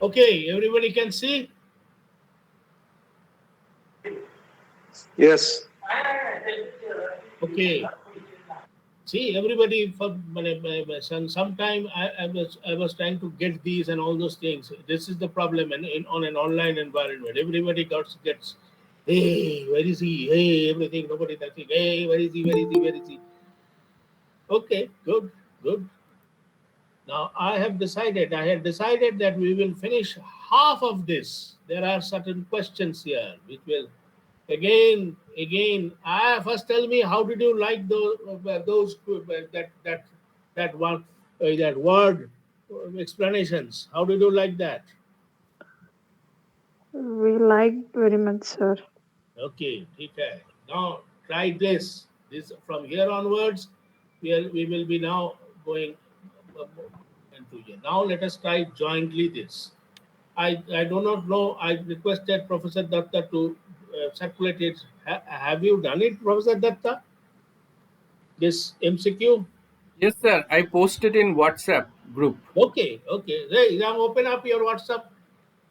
Okay, everybody can see? Yes. Okay. See, everybody, sometime I was trying to get these and all those things. This is the problem on an online environment. Everybody gets, hey, where is he? Hey, everything, nobody touching. Hey, where is he? Where is he? Where is he? Okay, good, good. Now I had decided that we will finish half of this. There are certain questions here which will again. First tell me, how did you like those that one that word explanations? How did you like that? We liked very much, sir. Okay, okay. Now try this. This from here onwards, we will be now going into here. Now let us try jointly this. I do not know. I requested Professor Datta to circulate it. Have you done it, Professor Datta? This MCQ? Yes, sir. I posted in WhatsApp group. Okay, okay. Hey, now open up your WhatsApp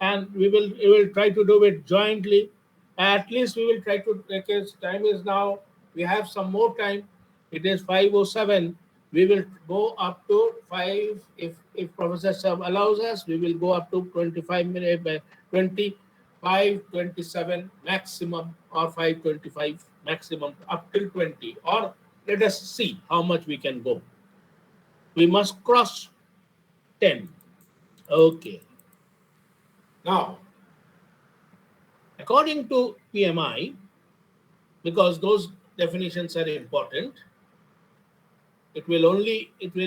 and we will try to do it jointly. At least we will try to, because time is now, we have some more time. It is 5:07. We will go up to 5, if Professor Sab allows us, we will go up to 25 minutes, 25, 27 maximum, or 5:25 maximum, up till 20. Or let us see how much we can go. We must cross 10. Okay. Now, according to PMI, because those definitions are important, it will only be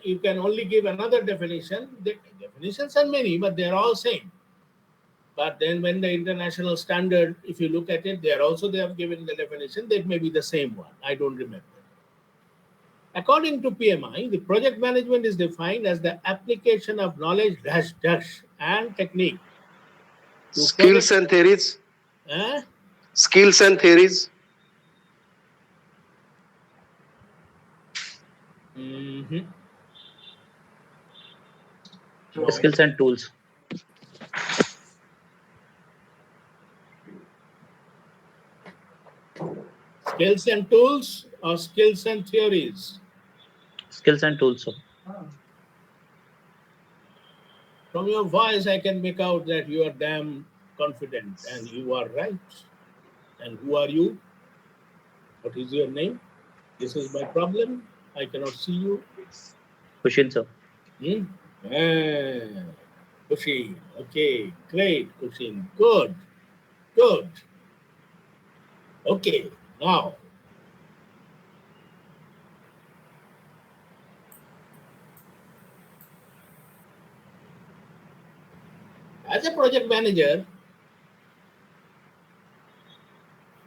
you can only give another definition. The definitions are many, but they're all same. But then when the international standard, if you look at it, they have given the definition, that may be the same one. I don't remember. According to PMI, the project management is defined as the application of knowledge and technique. Skills and theories. Skills and theories. Mm-hmm. Skills and tools. Skills and tools or skills and theories? Skills and tools, sir. From your voice, I can make out that you are damn confident and you are right. And who are you? What is your name? This is my problem. I cannot see you. Kushin, sir. Kushin. Okay, great, Kushin. Good, good. Okay, now. As a project manager,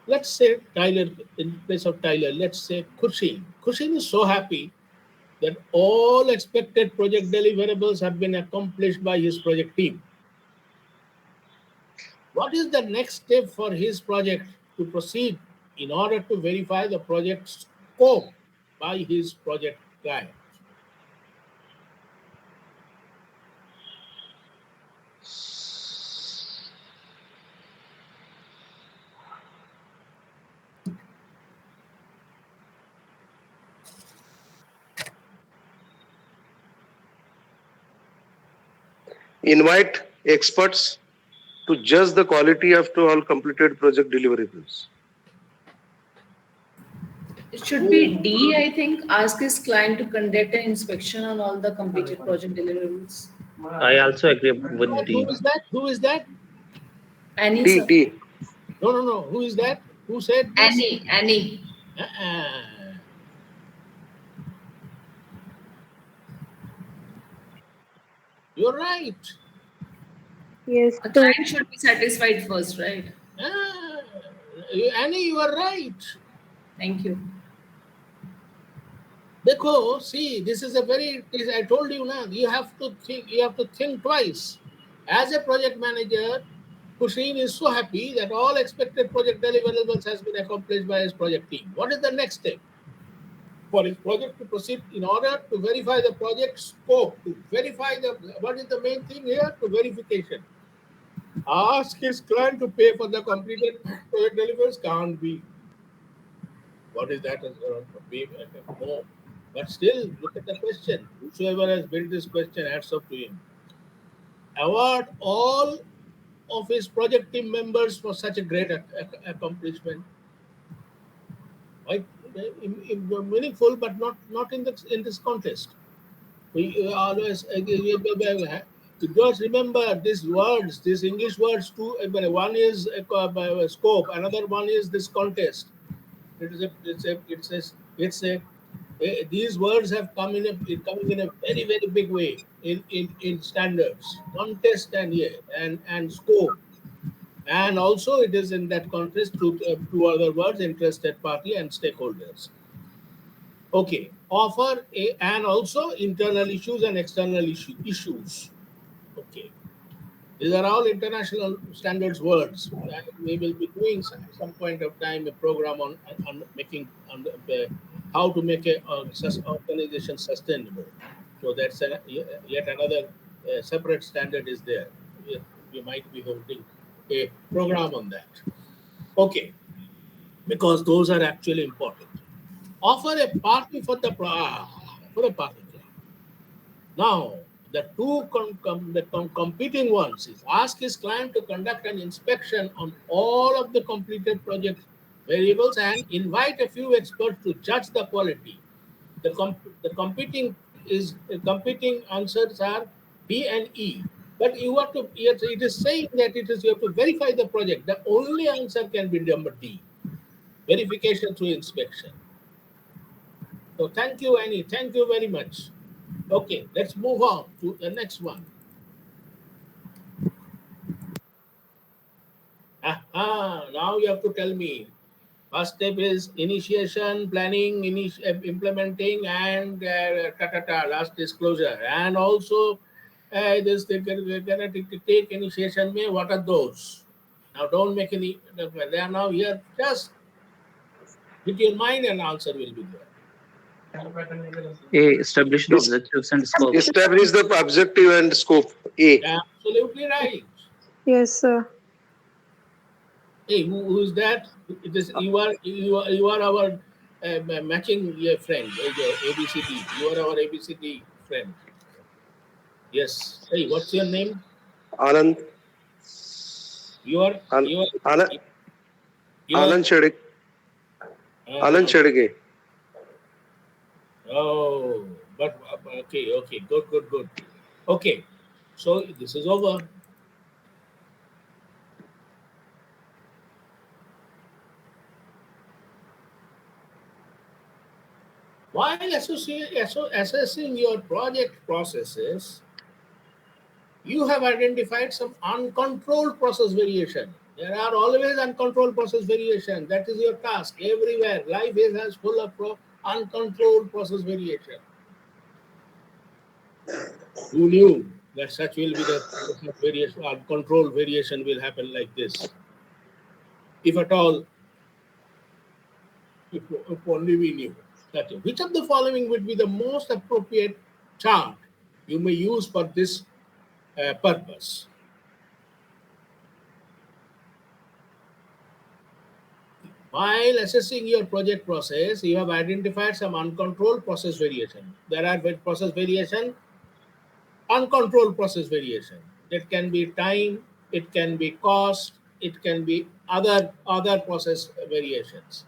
let's say Tyler, in place of Tyler, let's say Kushin. Kushin is so happy that all expected project deliverables have been accomplished by his project team. What is the next step for his project to proceed in order to verify the project scope by his project client? Invite experts to judge the quality of all completed project deliverables. It should be D, I think. Ask his client to conduct an inspection on all the completed project deliverables. I also agree with D. Who is that? Who is that? Annie, D, sir. D. No. Who is that? Who said this? Annie. You're right. Yes, A client should be satisfied first, right? Annie, you are right. Thank you. Dekho, see, this is I told you now, you have to think twice. As a project manager, Kushin is so happy that all expected project deliverables has been accomplished by his project team. What is the next step? for his project to proceed, in order to verify the project scope, to verify what is the main thing here? To verification. Ask his client to pay for the completed project deliveries can't be. What is that? No. But still, look at the question. Whosoever has built this question, hats off to him. Award all of his project team members for such a great accomplishment. Right? Meaningful, but not in this contest. We always just remember these words, these English words too. One is scope, another one is this contest. These words have coming in a very very big way in standards, contest and scope, and also it is in that context to two other words, interested party and stakeholders. Okay, and also internal issues and external issues. Okay, these are all international standards words. We will be doing some point of time a program on making how to make a organization sustainable. So that's yet another separate standard is there. We might be holding a program on that. Okay, because those are actually important. Offer a party for the party. Now, the two competing ones is ask his client to conduct an inspection on all of the completed project variables and invite a few experts to judge the quality. The competing answers are B and E. But you have to. It is saying that you have to verify the project. The only answer can be number D. Verification through inspection. So thank you, Annie. Thank you very much. Okay, let's move on to the next one. Now you have to tell me. First step is initiation, planning, implementing, and last disclosure. And also, this they're gonna take initiation. What are those? Now don't make any. They are now here. Just with your mind, and answer will be there. Establish the objectives and scope. Establish the objective and scope. A. Absolutely right. Yes, sir. Hey, who is that? It is you are our matching friend, ABCD. You are our ABCD friend. Yes. Hey, what's your name? Anand. Anand Chedik. Anand Chedik. Oh, but okay, good. Okay, so this is over. While assessing your project processes, you have identified some uncontrolled process variation. There are always uncontrolled process variation. That is your task everywhere. Life is full of uncontrolled process variation. Who knew that such will be the variation? Uncontrolled variation will happen like this. If at all, if only we knew. Which of the following would be the most appropriate chart you may use for this purpose? While assessing your project process, you have identified some uncontrolled process variation. There are process variation, uncontrolled process variation. That can be time, it can be cost, it can be other process variations.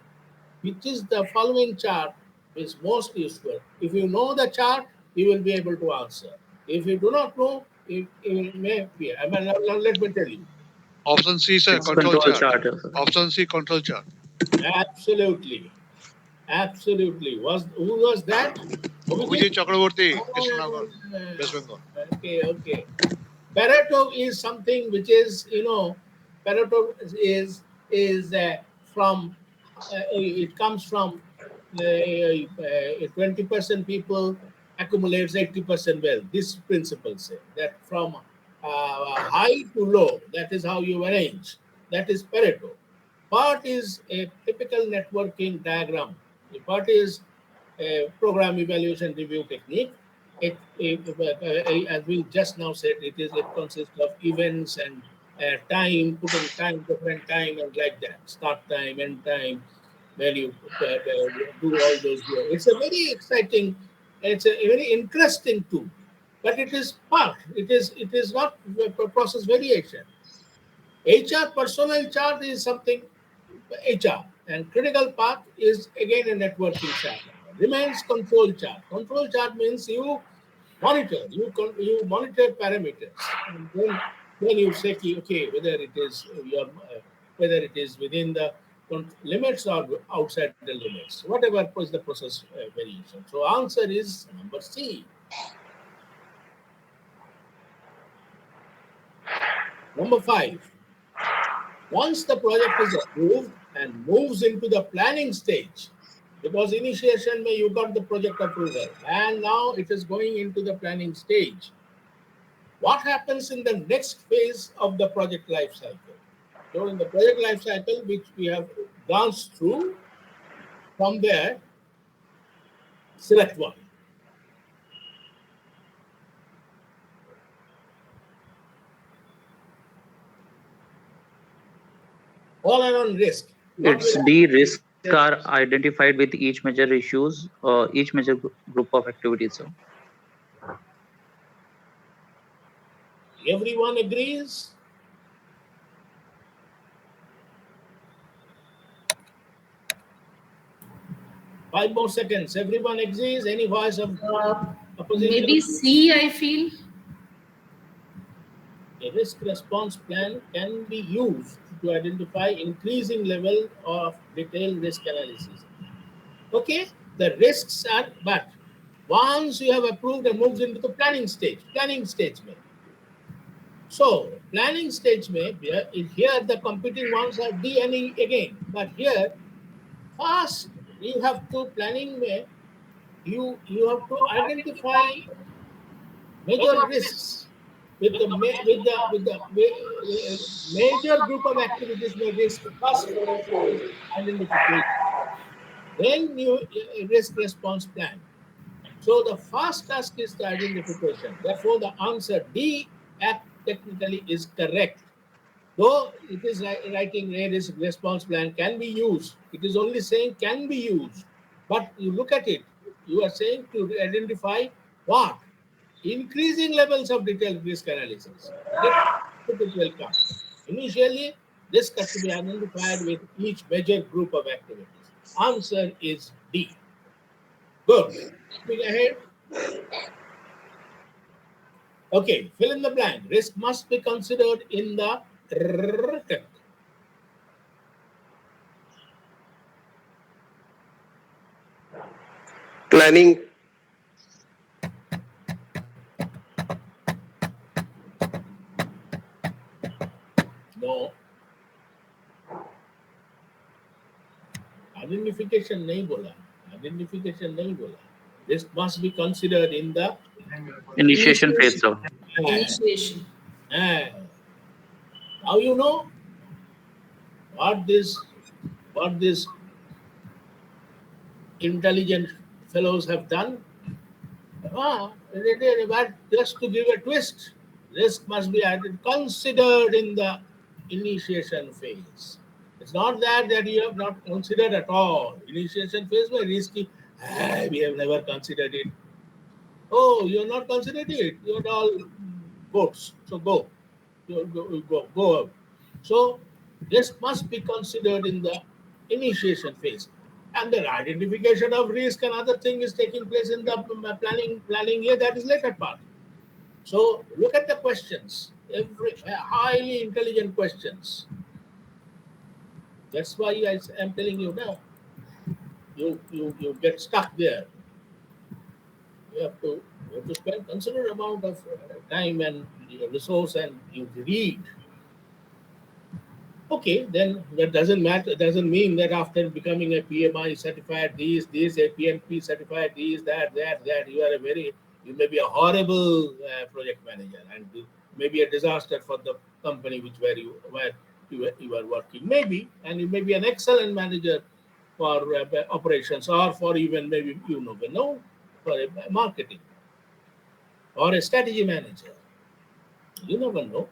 Which is the following chart is most useful. If you know the chart, you will be able to answer. If you do not know, it may be. Let me tell you. Option C, sir, control chart. Option C, control chart. Absolutely. Who was that? Vijay Chakraborty, Krishnagar, West Bengal. Okay. Pareto is something which is, Pareto is from, it comes from 20% people accumulates 80% wealth. This principle says that from high to low, that is how you arrange. That is Pareto. Part is a typical networking diagram. The part is program evaluation review technique. As we just now said, it consists of events and time, putting time, different time, and like that, start time, end time, where you do all those. It's a very exciting, it's a very interesting tool, but it is part. It is not process variation. HR personnel chart is something HR, and critical path is again a networking chart. Remains control chart. Control chart means you monitor, you monitor parameters, and then you say, okay, whether it is whether it is within the limits or outside the limits, whatever is the process variation. So answer is number C. Number 5. Once the project is approved and moves into the planning stage, because initiation you got the project approval and now it is going into the planning stage. What happens in the next phase of the project life cycle? So in the project life cycle, which we have glanced through, from there, select one. All are on risk. It's D. Risks are identified with each major issues, each major group of activities. So Everyone agrees? Five more seconds. Everyone agrees? Any voice of opposition? Maybe C, I feel. A risk response plan can be used to identify increasing level of detailed risk analysis. Okay, the risks are, but once you have approved and moves into the planning stage may. So planning stage may be here the competing ones are D and E again, but here first you have to planning may you have to identify major risks with the major group of activities may risk first is identification. Then you risk response plan. So the first task is the identification. Therefore, the answer D technically is correct. Though it is writing a risk response plan can be used. It is only saying can be used. But you look at it, you are saying to identify what? Increasing levels of detailed risk analysis. It will come. Initially, risk has to be identified with each major group of activities. Answer is D. Good. Moving ahead. Okay, fill in the blank. Risk must be considered in the Planning. No. Identification नहीं बोला. Identification नहीं बोला. This must be considered in the initiation phase. So Initiation. Now you know what this intelligent fellows have done. But just to give a twist, risk must be considered in the initiation phase. It's not that you have not considered at all. Initiation phase where risky, we have never considered it. Oh, you have not considered it. You're all goats. So go. Go. So this must be considered in the initiation phase. And the identification of risk and other thing is taking place in the planning year. That is later part. So look at the questions. Every highly intelligent questions. That's why I am telling you now. You get stuck there. You have to spend considerable amount of time and resource, and you read. Okay, then that doesn't matter. Doesn't mean that after becoming a PMI certified, a PMP certified, that, you may be a horrible project manager, and you may be a disaster for the company where you are working. Maybe, and you may be an excellent manager operations, or for even maybe for marketing or a strategy manager. You never know.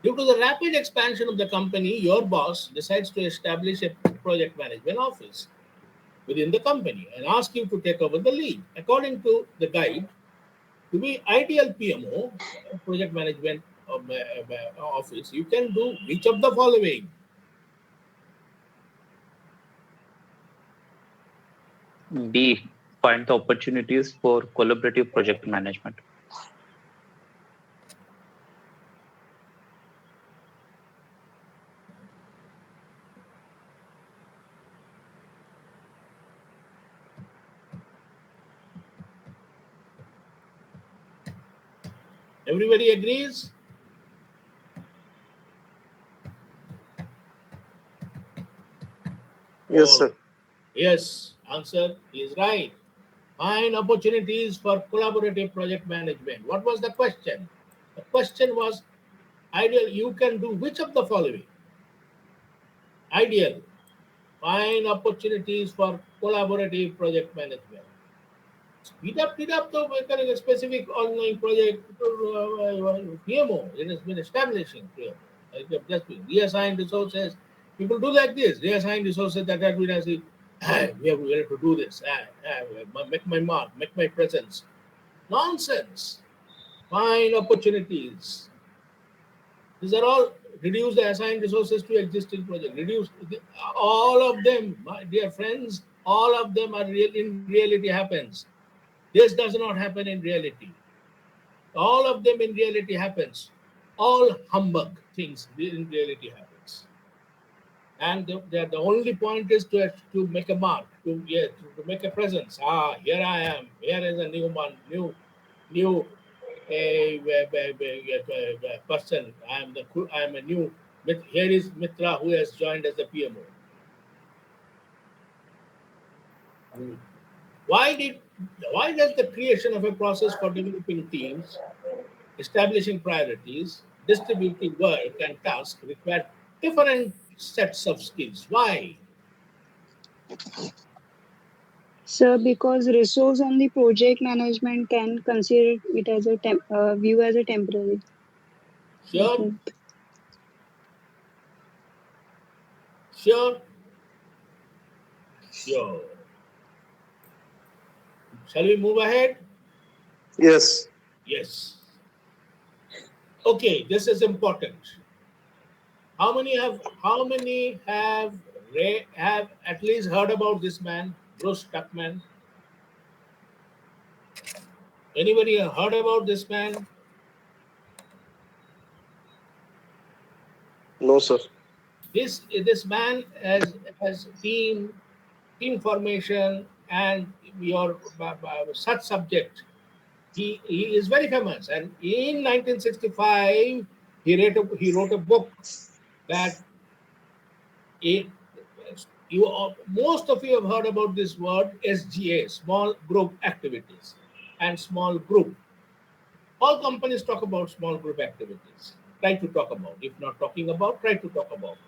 Due to the rapid expansion of the company, your boss decides to establish a project management office within the company and ask you to take over the lead. According to the guide, to be ideal PMO, project management office, you can do which of the following? B. Find the opportunities for collaborative project management. Everybody agrees? Yes, sir. Yes, answer is right. Find opportunities for collaborative project management. What was the question? The question was, ideal, you can do which of the following? Ideal, find opportunities for collaborative project management. Speed up the a specific online project PMO. It has been establishing PMO. Like you have just been reassign resources. People do like this. Reassign resources that have been as we have to do this. Make my mark, make my presence. Nonsense. Find opportunities. These are all reduce the assigned resources to existing project. Reduce all of them, my dear friends. All of them are real in reality happens. This does not happen in reality. All of them in reality happens. All humbug things in reality happens. And the only point is to make a mark, to make a presence. Here I am. Here is a new one, new person. I am a new. Here is Mitra who has joined as the PMO. Why does the creation of a process for developing teams, establishing priorities, distributing work and tasks require different sets of skills? Why? Sir, because resource on the project management can consider it as a view as a temporary. I Sure, think. sure, sure. Shall we move ahead? Yes. Yes. Okay, this is important. How many have at least heard about this man, Bruce Tuckman? Anybody heard about this man? No, sir. This man has team formation and your such subject. He is very famous, and in 1965 he wrote a book that it, most of you have heard about this word SGA, small group activities, and small group. All companies talk about small group activities. Try to talk about. If not talking about, try to talk about.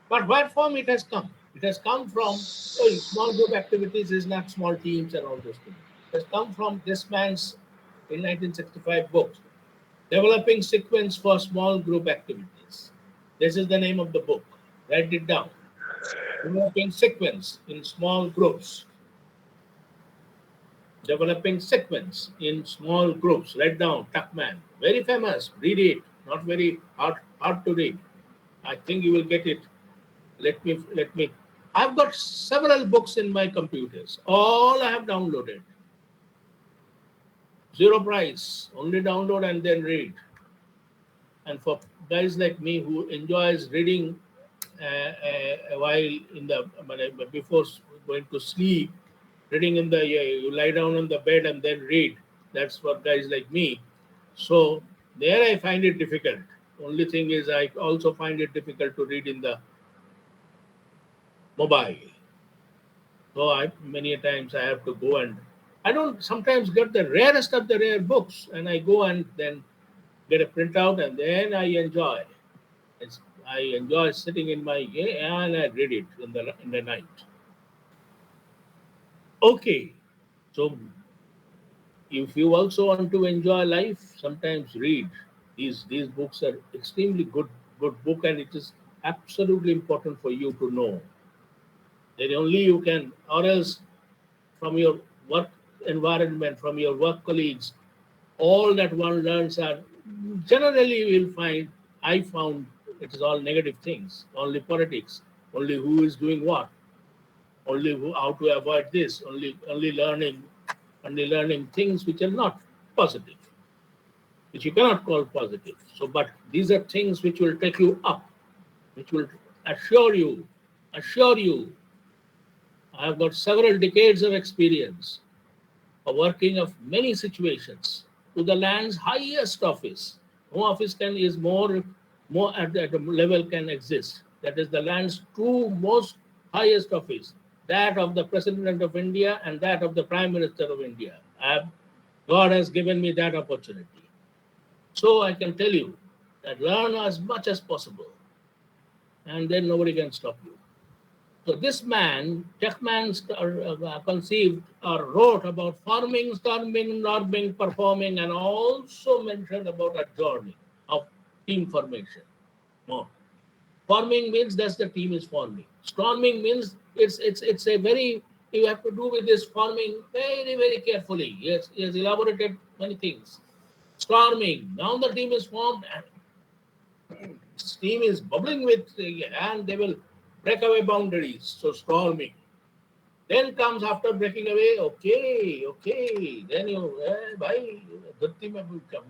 But what form it has come? It has come from small group activities is not small teams and all those things. It has come from this man's in 1965 book, Developing Sequence for Small Group Activities. This is the name of the book. Write it down. Developing sequence in small groups. Developing sequence in small groups. Write down Tuckman. Very famous. Read it. Not very hard to read. I think you will get it. Let me. I've got several books in my computers. All I have downloaded. Zero price. Only download and then read. And for guys like me who enjoys reading a while in the before going to sleep, reading in the you lie down on the bed and then read. That's for guys like me. So there I find it difficult. Only thing is I also find it difficult to read in the mobile. So many times I have to go, and I don't sometimes get the rarest of the rare books, and I go and then get a printout and then I enjoy. It's I enjoy sitting in my and I read it in the night. Okay, so if you also want to enjoy life, sometimes read. These books are extremely good book, and it is absolutely important for you to know. Then only you can, or else from your work environment, from your work colleagues, all that one learns are generally you will find. I found it is all negative things, only politics, only who is doing what, only how to avoid this, only learning things which are not positive, which you cannot call positive. So, but these are things which will take you up, which will assure you. I have got several decades of experience of working of many situations to the land's highest office. No office can is more at a level can exist. That is the land's two most highest office, that of the President of India and that of the Prime Minister of India. God has given me that opportunity. So I can tell you that learn as much as possible, and then nobody can stop you. So this man, Techman, conceived or wrote about forming, storming, norming, performing, and also mentioned about a journey of team formation. More. Forming means that's the team is forming. Storming means it's a very, you have to do with this forming very carefully. Yes, he has elaborated many things. Storming. Now the team is formed and steam is bubbling with, and they will break away boundaries. So storming. Then comes after breaking away, okay. Then you, bhai, dharti mein come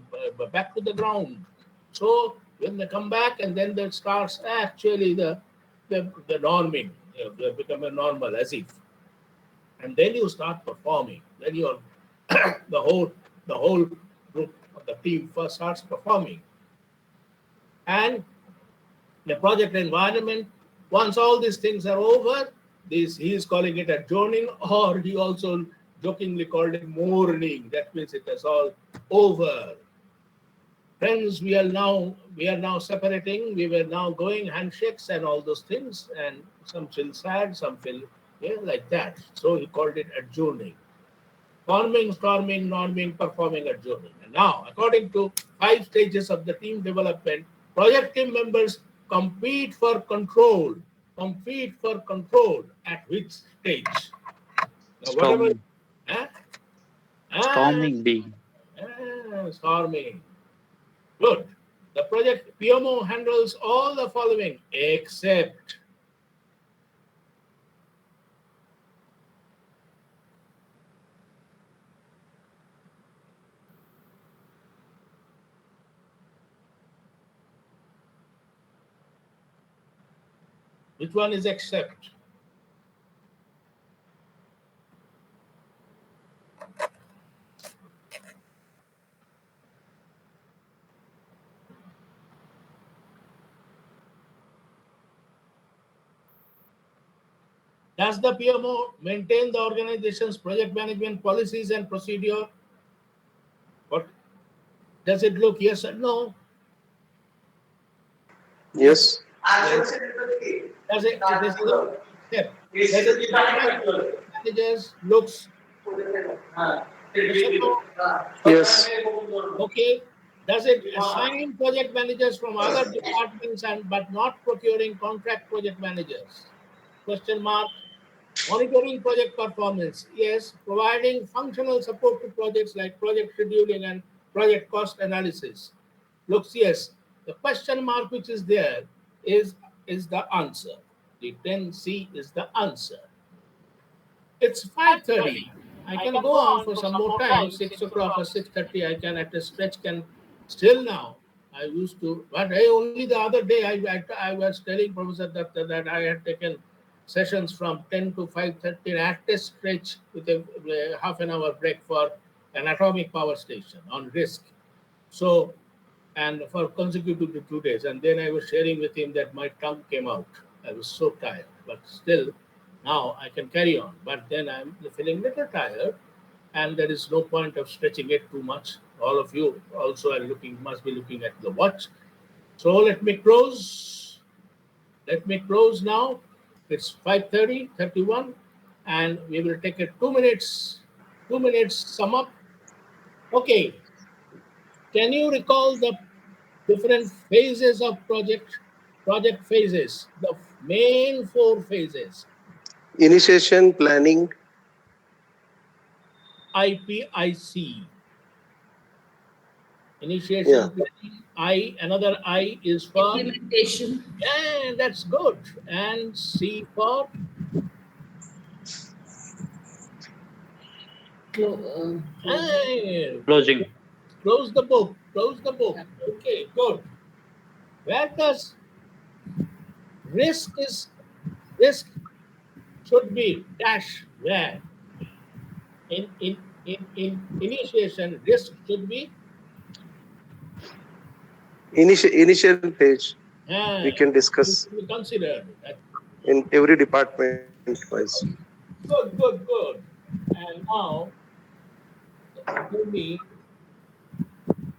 back to the ground. So when they come back, and then that starts actually the norming. They become a normal as if, and then you start performing. Then you the whole the whole group of the team first starts performing, and the project environment. Once all these things are over, this he is calling it adjourning, or he also jokingly called it mourning. That means it is all over. Friends, we are now separating. We were now going handshakes and all those things, and some feel sad, some feel like that. So he called it adjourning. Forming, storming, norming, performing, adjourning. And now, according to 5 stages of the team development, project team members compete for control. Compete for control at which stage? Now, whatever. Storming. Huh? Storming B. Storming. Good. The project PMO handles all the following except which one is except? Does the PMO maintain the organization's project management policies and procedure? What does it look? Yes or no? Yes. Yes. Does it? This is a step. Does it managers looks? Yes or no? Yes. Okay. Does it assign project managers from other departments and but not procuring contract project managers? Question mark. Monitoring project performance. Yes. Providing functional support to projects like project scheduling and project cost analysis. Looks yes. The question mark which is there is the answer. The 10C is the answer. It's 5:30. I can go on for some more time. 6 o'clock or 6:30. I can at a stretch can still now. I used to, but only the other day I was telling Professor Datta that I had taken sessions from 10 to 5:30 at a stretch with a half an hour break for an atomic power station on risk. So, and for consecutive 2 days. And then I was sharing with him that my tongue came out. I was so tired, but still now I can carry on. But then I'm feeling a little tired, and there is no point of stretching it too much. All of you also are must be looking at the watch. So let me close. Let me close now. It's 5:31, and we will take a 2 minutes. 2 minutes sum up. Okay. Can you recall the different phases of project phases, the main 4 phases? Initiation, planning, IPIC. yeah, Initiation, planning. Another I is for, Implementation. and that's good. And C for eh, Closing. close the book. Close the book. Okay, good. Where does risk should be dash where? In initiation, risk should be initial page. We uh, can discuss we consider that. in every department wise. Good. And now tell me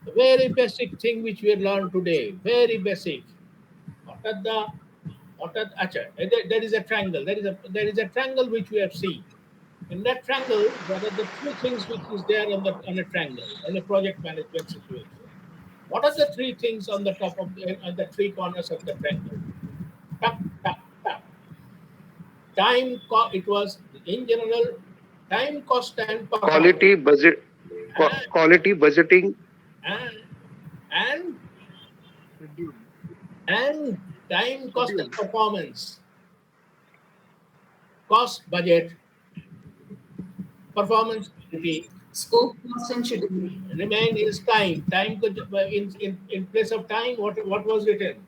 the very basic thing which we learned today. Very basic. What are the acha, there is a triangle. There is a triangle which we have seen. In that triangle, there are the 3 things which is there on a triangle in a project management situation. What are the 3 things on the top of on the 3 corners of the triangle? Tuck, tuck, tuck. It was in general time, cost, and performance. Quality budget, And, quality budgeting, and, and, and time, cost, and performance. Cost, budget, performance, quality. Scope, cost, and schedule. Remain is time. Time could in place of time. What was written?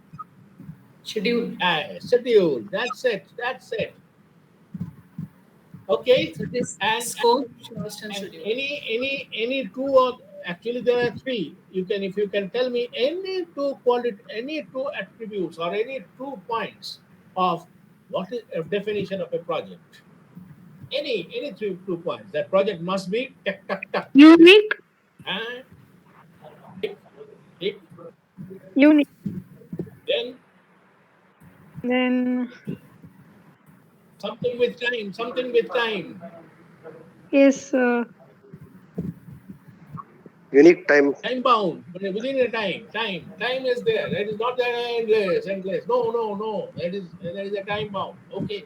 Schedule. Schedule. That's it. Okay. So this And scope, cost, and and schedule. any two, or actually there are 3. If you can tell me any two attributes or any 2 points of what is a definition of a project. Any 2 points. That project must be tuck. Unique. And tick. Unique. Then Then something with time. is unique time. Time bound, but within a time is there. That is not that endless. No. There is a time bound. Okay.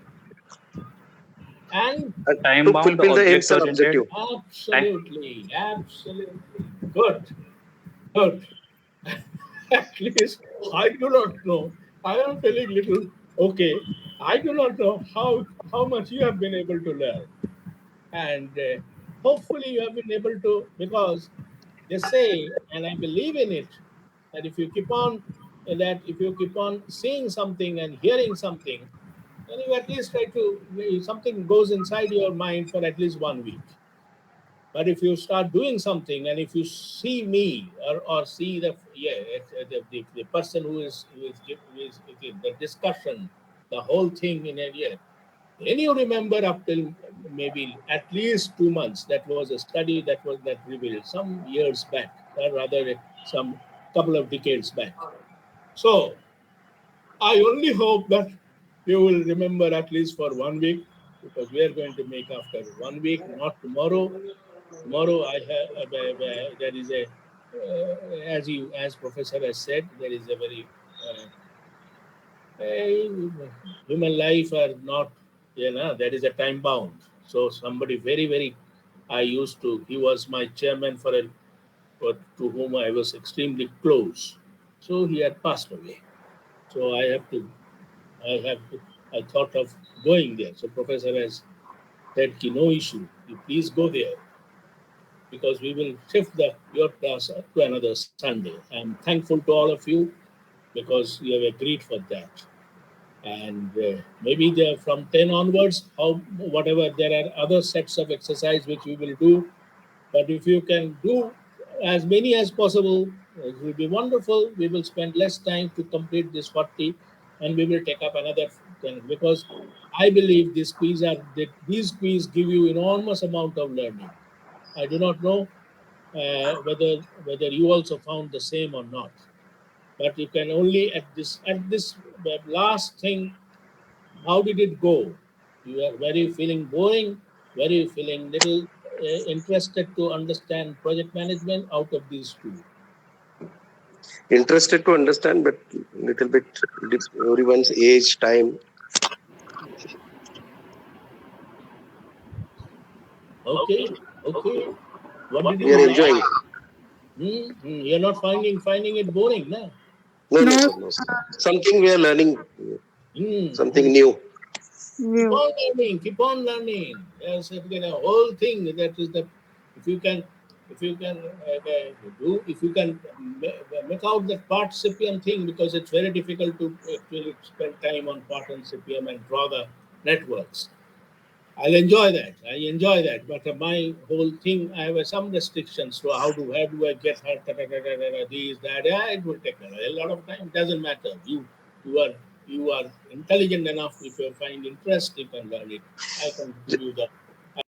And Time To bound, fulfill the aims and object oriented. objective. absolutely good. At least I do not know. I am feeling little okay. I do not know how much you have been able to learn, and hopefully you have been able to, because they say, and I believe in it, that if you keep on seeing something and hearing something, then you at least try to, something goes inside your mind for at least 1 week. But if you start doing something, and if you see me, or see the person who is the discussion, the whole thing in a year, then you remember up till maybe at least 2 months. That was a study that revealed some years back, or rather some couple of decades back. So I only hope that you will remember at least for 1 week, because we are going to make after 1 week, not tomorrow. Tomorrow I have there is a as professor has said, there is a very human life are not, there is a time bound. So somebody very, I used to, he was my chairman to whom I was extremely close. So he had passed away. So I thought of going there. So professor has said, no issue, you please go there, because we will shift your class to another Sunday. I'm thankful to all of you, because you have agreed for that. And maybe from 10 onwards, whatever, there are other sets of exercise which we will do. But if you can do as many as possible, it will be wonderful. We will spend less time to complete this 40, and we will take up another 10, because I believe these quiz give you enormous amount of learning. I do not know whether you also found the same or not. but you can only at this last thing. How did it go? Were you feeling boring? Were you feeling little interested to understand project management out of these two? Interested to understand, but little bit everyone's age, time. Okay, okay. What did We you are like? enjoying. You're not finding it boring, no? No, no, No, sir, no, sir. Something we are learning, something Mm. new. Keep view. on learning, keep on learning. Yes, it can a whole thing that is the if you can if you can make out that part CPM thing, because it's very difficult to actually spend time on part and CPM and draw the networks. I'll enjoy that. I enjoy that, but my whole thing, I have some restrictions to how do I get her these that. Yeah, it will take a lot of time. It doesn't matter. You are you are intelligent enough. If you find interest, you can learn it. I can give you the